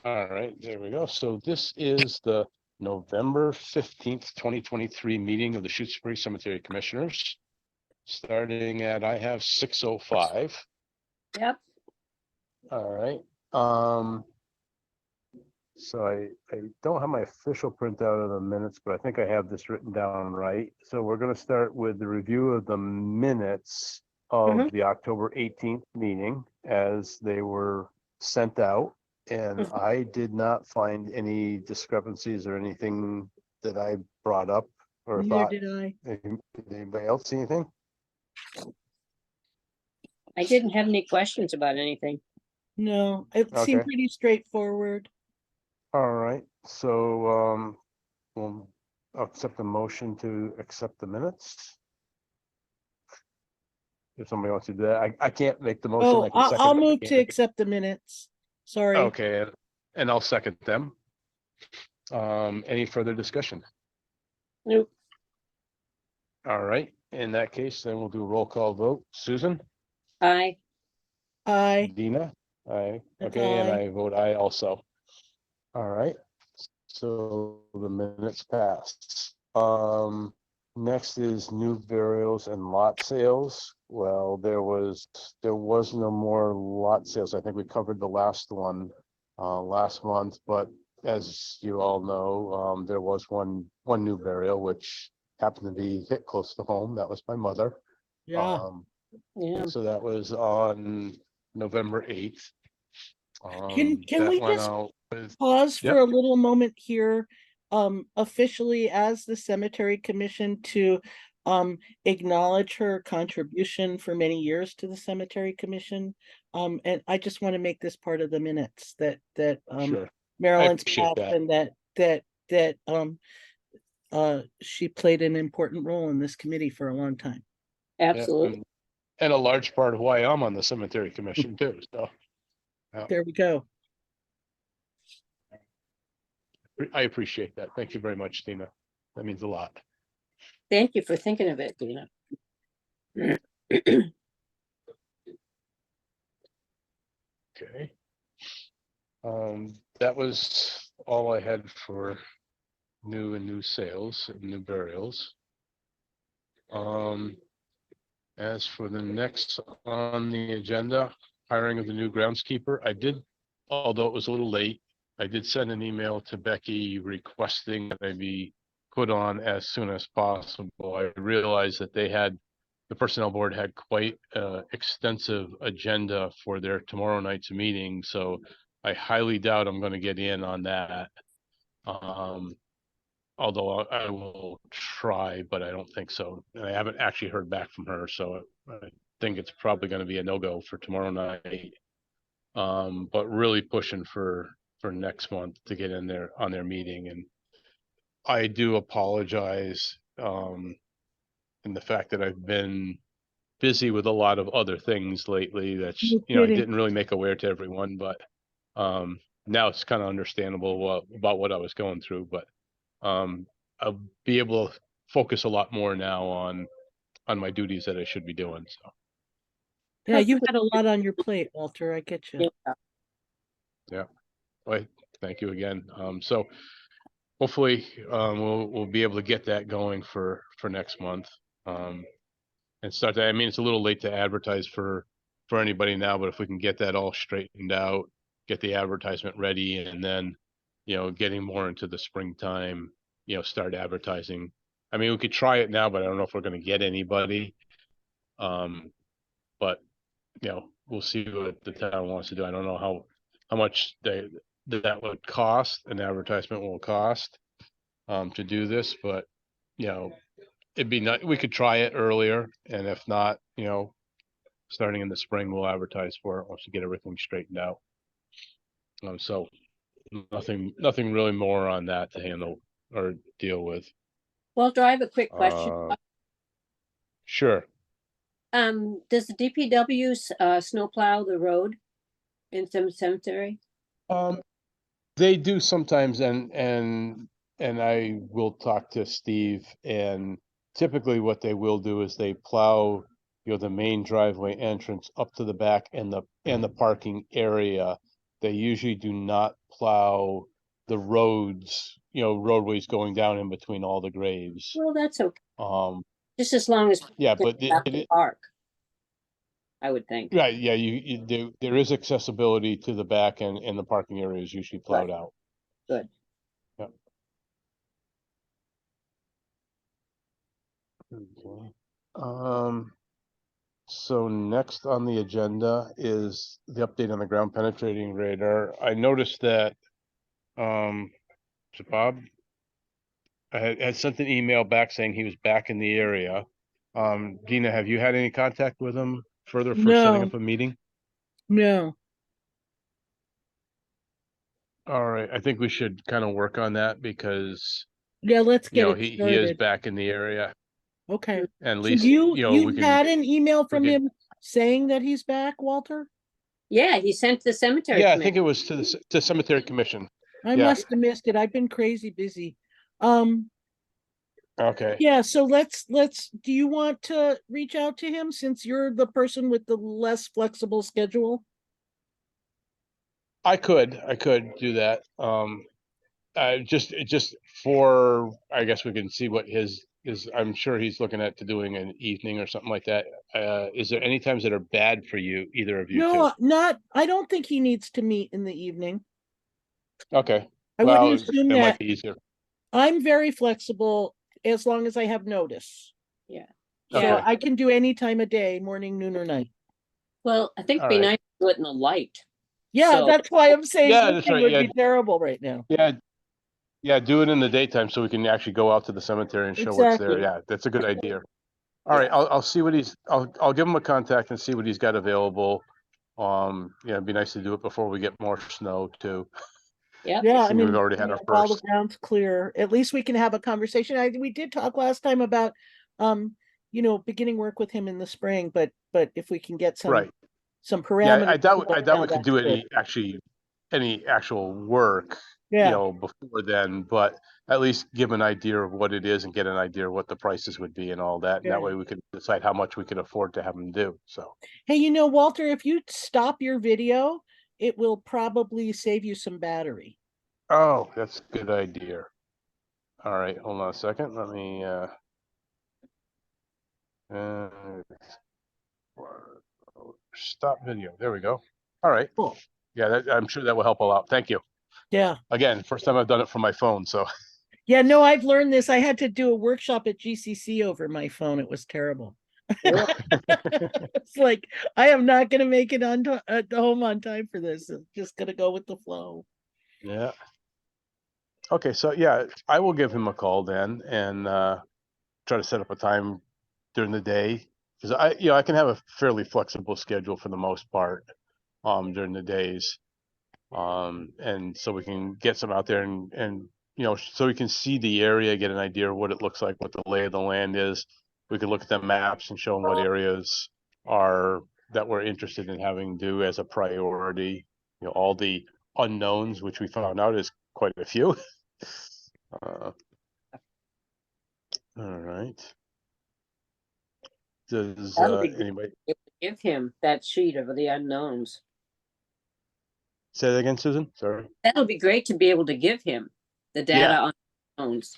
All right, there we go. So this is the November 15th, 2023 meeting of the Shutesbury Cemetery Commissioners. Starting at, I have 6:05. Yep. All right. So I don't have my official printout of the minutes, but I think I have this written down right. So we're going to start with the review of the minutes of the October 18th meeting as they were sent out. And I did not find any discrepancies or anything that I brought up or Neither thought. did I. Did anybody else see anything? I didn't have any questions about anything. No, it seemed Okay. pretty straightforward. All right, so we'll accept the motion to accept the minutes. If somebody wants to do that, I can't make the motion. Oh, I can second I'll it, but I move can't to make it. accept the minutes. Sorry. Okay, and I'll second them. Any further discussion? Nope. All right, in that case, then we'll do a roll call vote. Susan? Aye. Aye. Dina? Aye. Okay, and Aye. I vote aye also. All right, so the minutes passed. Next is new burials and lot sales. Well, there was no more lot sales. I think we covered the last one last month, but as you all know, there was one new burial, which happened to be hit close to home. That was my mother. Yeah. Yeah. So that was on November 8th. Can That we went just out with, pause for yep. a little moment here, officially as the cemetery commission to acknowledge her contribution for many years to the cemetery commission. And I just want to make this part of the minutes that Sure. I Marilyn's appreciate passed that. and that she played an important role in this committee for a long time. Absolutely. And a large part of why I'm on the cemetery commission too, so. There we go. I appreciate that. Thank you very much, Tina. That means a lot. Thank you for thinking of it, Dina. Okay. That was all I had for new sales and new burials. As for the next on the agenda, hiring of the new groundskeeper, I did, although it was a little late, I did send an email to Becky requesting that I be put on as soon as possible. I realized that the personnel board had quite extensive agenda for their tomorrow night's meeting, so I highly doubt I'm going to get in on that. Although I will try, but I don't think so. And I haven't actually heard back from her, so I think it's probably going to be a no-go for tomorrow night. But really pushing for next month to get in there on their meeting. And I do apologize in the fact that I've been busy with a lot of other things lately that I didn't really make aware to everyone, but now it's kind of understandable about what I was going through. But I'll be able to focus a lot more now on my duties that I should be doing. So Yeah, you've had a lot on your plate, Walter. I get you. yeah, well, thank you again. So hopefully we'll be able to get that going for next month and start that. I mean, it's a little late to advertise for anybody now, but if we can get that all straightened out, get the advertisement ready, and then getting more into the springtime, start advertising. I mean, we could try it now, but I don't know if we're going to get anybody. But we'll see what the town wants to do. I don't know how much that would cost, an advertisement will cost to do this, but it'd be nice. We could try it earlier, and if not, starting in the spring, we'll advertise for it once we get everything straightened out. So nothing really more on that to handle or deal with. Walter, I have a quick question. Sure. Does the DPW snowplow the road in some cemetery? They do sometimes, and I will talk to Steve, and typically what they will do is they plow the main driveway entrance up to the back and the parking area. they usually do not plow the roads, roadways going down in between all the graves. Well, that's okay, Um, just as long as yeah, people but can get out the park, I would think. right, yeah, there is accessibility to the back, and the parking area is usually plowed out. Good. Yep. Okay. So next on the agenda is the update on the ground penetrating radar. I noticed that, so Bob, I had sent an email back saying he was back in the area. Dina, have you had any contact with him further for setting No, up a meeting? no. All right, I think we should kind of work on that because, Yeah, let's get it he is started. back in the area, Okay. and at So least, we you can, had an email from could- him saying that he's back, Walter? Yeah, he sent the cemetery yeah, I committee. think it was to the cemetery commission. I Yeah. must have missed it. I've been crazy busy. Um, Okay. yeah, so do you want to reach out to him since you're the person with the less flexible schedule? I could do that. Just for, I guess we can see what his is. I'm sure he's looking at to doing an evening or something like that. Is there any times that are bad for you, either of you two? No, I don't think he needs to meet in the evening. Okay. I Well, wouldn't assume it might that. be easier. I'm very flexible as long as I have notice. Yeah. So Yeah. Okay. I can do any time of day, morning, noon, or night. Well, I think All it'd be right. nice to do it in the light. Yeah, So- that's why I'm saying Yeah, that's evening right. would Yeah. be terrible right now. Yeah. Yeah. Do it in the daytime so we can actually go out to the cemetery and show what's there. Exactly. Yeah, that's a good idea. All right. Yeah. I'll see what I'll give him a contact and see what he's got available. Yeah, it'd be nice to do it before we get more snow too. Yep. Yeah, I Seeing we've mean, already had our if all the first. ground's clear, at least we can have a conversation. We did talk last time about, beginning work with him in the spring, but if we can get Right. some Yeah, parameters. I doubt now, we could that's do good. any actual work, Yeah, before then, but at least give an idea of what it is and get an idea of what the prices would be and all that. And Yeah. that way we could decide how much we can afford to have them do. So, Hey, Walter, if you stop your video, it will probably save you some battery. oh, that's a good idea. All right, hold on a second. Let me, uh, stop video. There we go. All right. Cool. Yeah, I'm sure that will help a lot. Thank you. Yeah. Again, first time I've done it from my phone. So, Yeah, no, I've learned this. I had to do a workshop at GCC over my phone. It was terrible. It's like, I am not going to make it at home on time for this. I'm just going to go with the flow. yeah. Okay, so yeah, I will give him a call then and try to set up a time during the day because I can have a fairly flexible schedule for the most part during the days, and so we can get some out there and so we can see the area, get an idea of what it looks like, what the lay of the land is. We can look at the maps and show them what areas are that we're interested in having do as a priority. All the unknowns, which we found out is quite a few. All right. Does That'll be good. anybody Give him that sheet of the unknowns. say that again, Susan? Sorry. That'll be great to be able to give him the data on unknowns.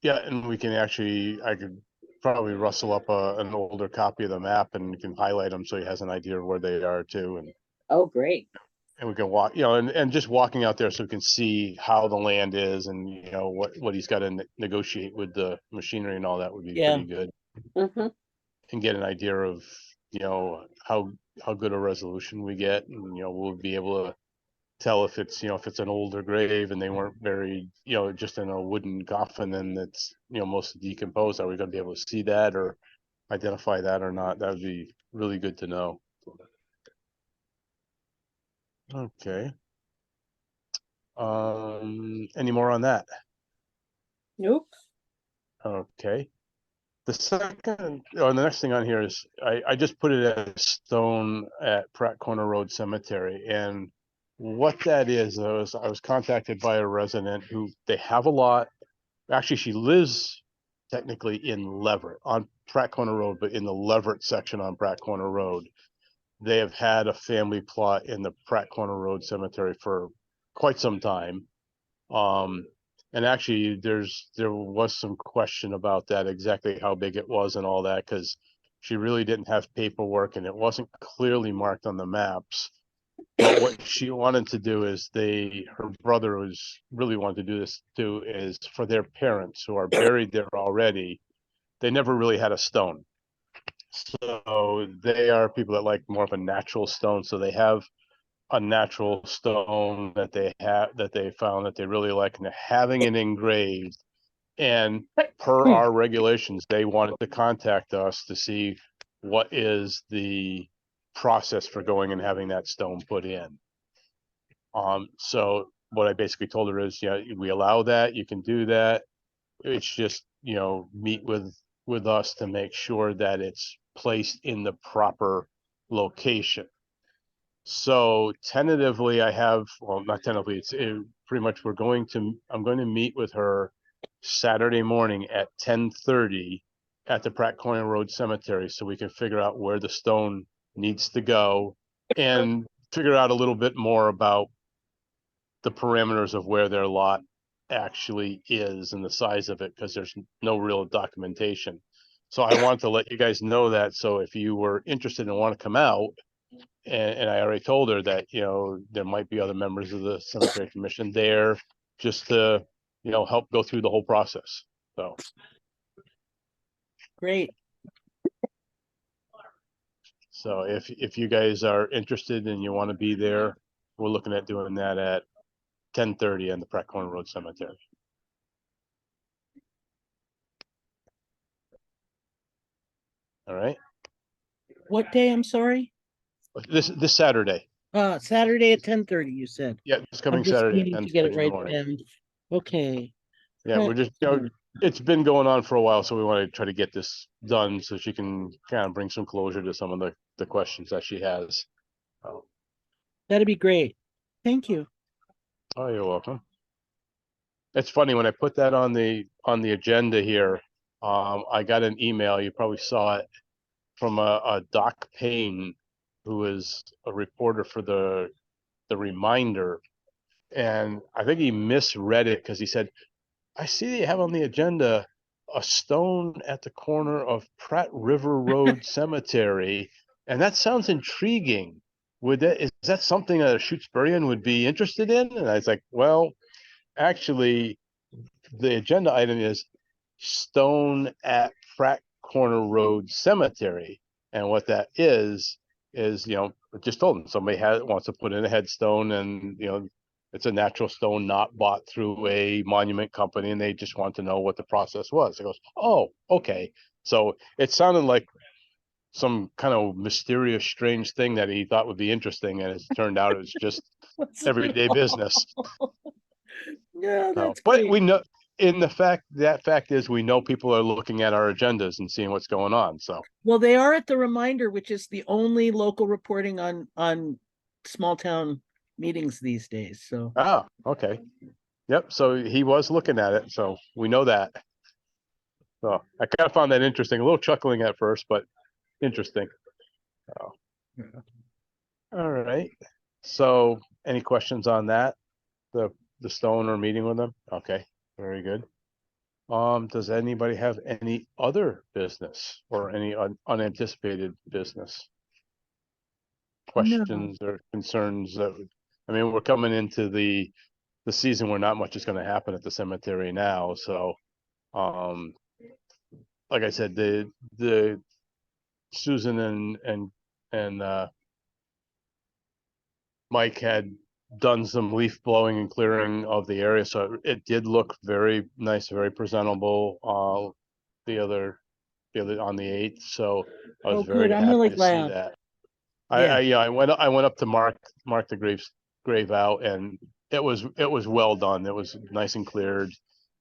Yeah, and we can I could probably rustle up an older copy of the map and we can highlight them so he has an idea of where they are too, Oh, great. and we can walk, and just walking out there so we can see how the land is and what he's got to negotiate with the machinery and all that would be Yeah. pretty good, Mm-hmm. and get an idea of how good a resolution we get, and we'll be able to tell if it's an older grave and they weren't buried just in a wooden coffin and it's mostly decomposed. Are we going to be able to see that or identify that or not? That would be really good to know. Okay. Any more on that? Nope. Okay. The next thing on here is I just put it as stone at Pratt Corner Road Cemetery, and what that is, I was contacted by a resident who they have a lot. Actually, she lives technically in Leverett on Pratt Corner Road, but in the Leverett section on Pratt Corner Road. they have had a family plot in the Pratt Corner Road Cemetery for quite some time. And actually there was some question about that, exactly how big it was and all that, because she really didn't have paperwork and it wasn't clearly marked on the maps. But what she wanted to do is her brother was really wanted to do this too, is for their parents who are buried there already, they never really had a stone. So they are people that like more of a natural stone. So they have a natural stone that they found that they really like, and they're having it engraved. And per our regulations, they wanted to contact us to see what is the process for going and having that stone put in. So what I basically told her is, yeah, we allow that, you can do that. It's just, meet with us to make sure that it's placed in the proper location. So tentatively well, not tentatively, pretty much I'm going to meet with her Saturday morning at 10:30 at the Pratt Corner Road Cemetery so we can figure out where the stone needs to go and figure out a little bit more about the parameters of where their lot actually is and the size of it, because there's no real documentation. So I wanted to let you guys know that. So if you were interested and want to come out, and I already told her that, there might be other members of the cemetery commission there just to, help go through the whole process. Great. So if you guys are interested and you want to be there, we're looking at doing that at 10:30 in the Pratt Corner Road Cemetery. All right. What day? I'm sorry. This Saturday. Saturday at 10:30, you said. Yeah, it's I'm coming just Saturday at needing to get 10:30 it in the right morning. down. Okay. Yeah, we're just, it's been going on for a while, so we want to try to get this done so she can kind of bring some closure to some of the questions that she has. That'd be great. Thank you. Oh, you're welcome. It's funny, when I put that on the agenda here, I got an email, you probably saw it, from a Doc Payne, who is a reporter for the Reminder. And I think he misread it because he said, I see you have on the agenda a stone at the corner of Pratt River Road Cemetery, and that sounds intriguing. Is that something a Shutesburian would be interested in? And I was like, well, actually, the agenda item is stone at Pratt Corner Road Cemetery, and what that is just told them somebody wants to put in a headstone, and it's a natural stone not bought through a monument company, and they just want to know what the process was. It goes, oh, okay. So it sounded like some kind of mysterious, strange thing that he thought would be interesting, and it turned out it was just everyday business. Yeah, that's But great. we know, fact is, we know people are looking at our agendas and seeing what's going on. So, Well, they are at the Reminder, which is the only local reporting on small town meetings these days. So okay. Yep. So he was looking at it. So we know that. So I kind of found that interesting, a little chuckling at first, but interesting. Oh. All right. So any questions on that? The stone or meeting with them? Okay. Very good. Does anybody have any other business or any unanticipated business? no. Questions or concerns I mean, we're coming into the season where not much is going to happen at the cemetery now. So, like I said, the Susan and Mike had done some leaf blowing and clearing of the area, so it did look very nice, very presentable. The other on the 8th, so I was Oh, good. very I'm really happy to see glad. that. Yeah. I went up to mark the grave out, and it was well done. It was nice and cleared.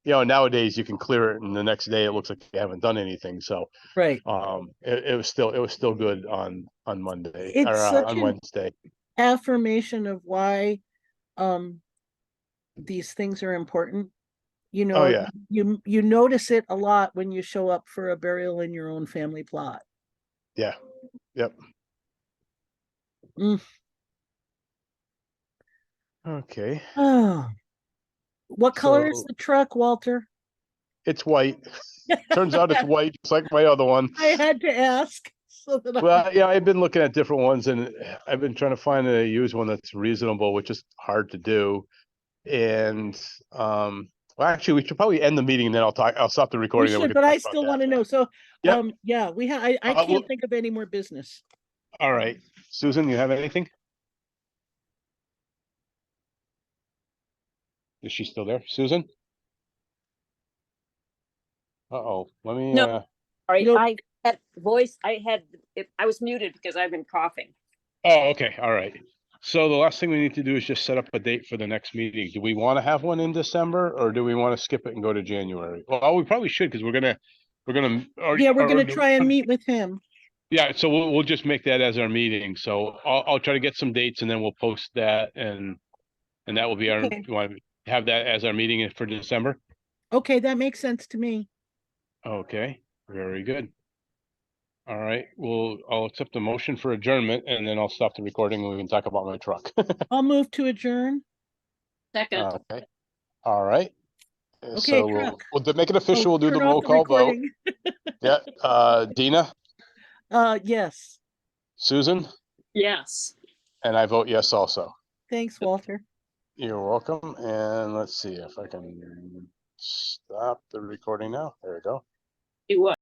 Nowadays you can clear it and the next day it looks like you haven't done anything. So Right. it was still good on Monday or It's such on an Wednesday. affirmation of why um these things are important. Oh yeah, You notice it a lot when you show up for a burial in your own family plot. yeah, yep. Okay, Oh. What color is So- the truck, Walter? it's white. Turns out it's white, just like my other one. I had to ask so that I, Well, yeah, I've been looking at different ones and I've been trying to find a used one that's reasonable, which is hard to do. And, well, actually, we should probably end the meeting and then I'll stop the we recording. Then we should, can but I talk about still that. want to know. So, Yep. yeah, I well- can't think of any more business. All right. Susan, you have anything? Is she still there? Susan? Uh-oh, let me, No. All right, Nope. I had voice, I was muted because I've been coughing. oh, okay, all right. So the last thing we need to do is just set up a date for the next meeting. Do we want to have one in December or do we want to skip it and go to January? Well, we probably should because we're gonna, Yeah, we're or gonna do- try and meet with him. Yeah, so we'll just make that as our meeting. So I'll try to get some dates and then we'll post that and that will be our, Okay. you want to have that as our meeting for December? Okay, that makes sense to me. Okay, very good. All right, well, I'll accept the motion for adjournment and then I'll stop the recording and we can talk about my truck. I'll move to adjourn. Second, Okay, all right. Okay, So truck. we'll make it official. Oh, We'll do the turn off roll call vote. recording. Yeah, Dina, Yes. Susan, yes. and I vote yes also. Thanks, Walter. You're welcome. And let's see if I can stop the recording now. There we go. Do what?